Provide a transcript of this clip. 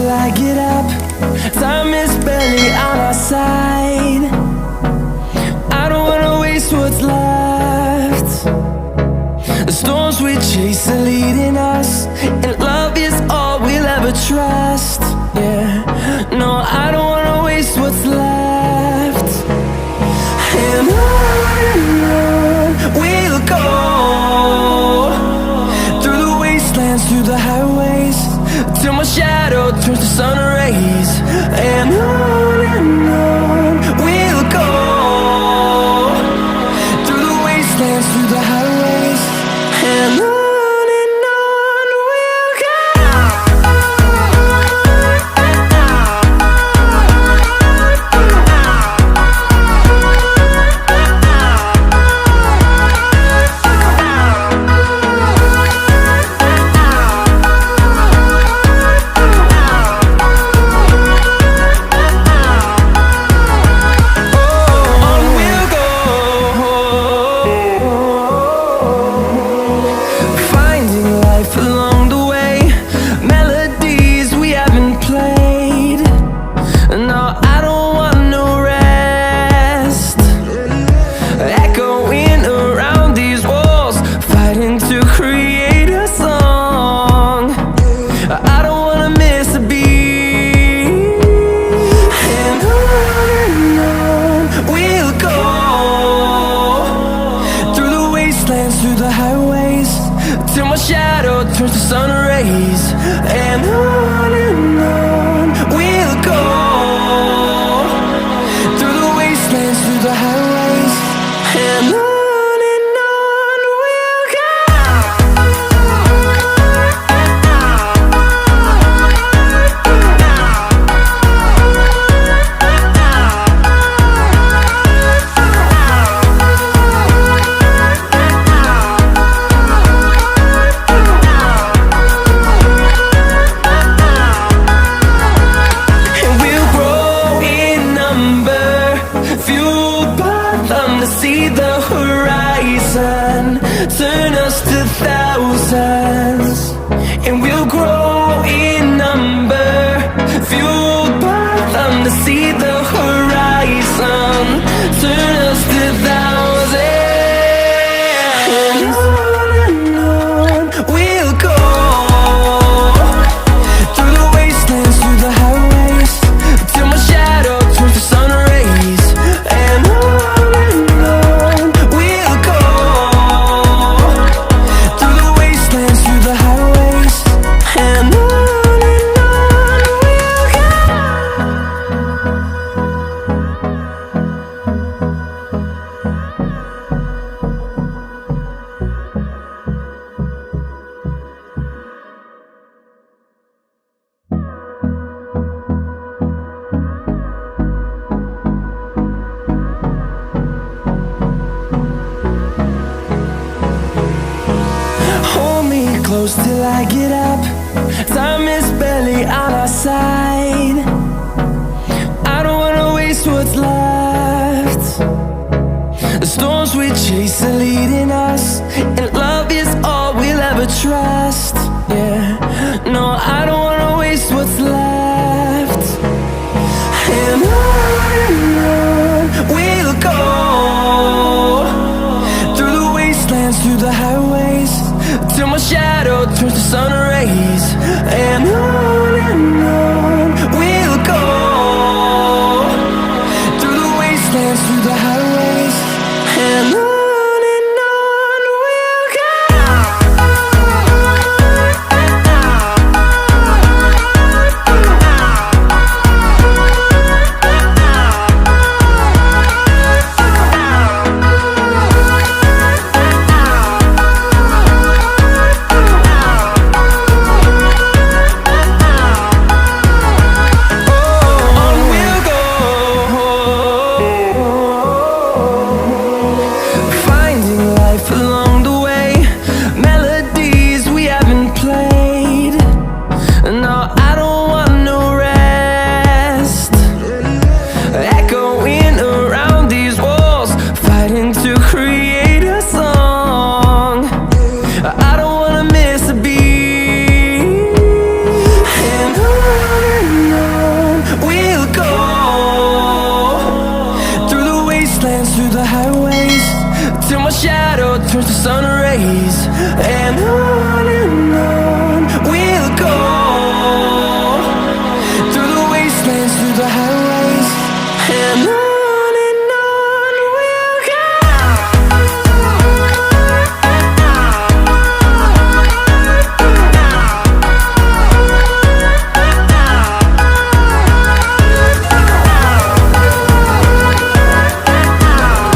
till I get up. Time is barely on our side. I don't wanna waste what's left. The storms we chase are leading us, and love is all we'll ever trust. Yeah, no, I don't wanna waste what's left. And on we'll go, through the wastelands, through the highways, till my shadow turns to sun rays. And on we'll go, through the wastelands, through the highways, and on. Through the highways, till my shadow turns to sun rays. And on we'll go, through the wastelands, through the highways, and on. See the horizon turn us to thousands, and we'll grow in number, fueled by them to see the horizon turn us to thousands. And on we'll go, through the wastelands, through the highways, till my shadow turns to sun rays. And close till I get up. Time is barely on our side.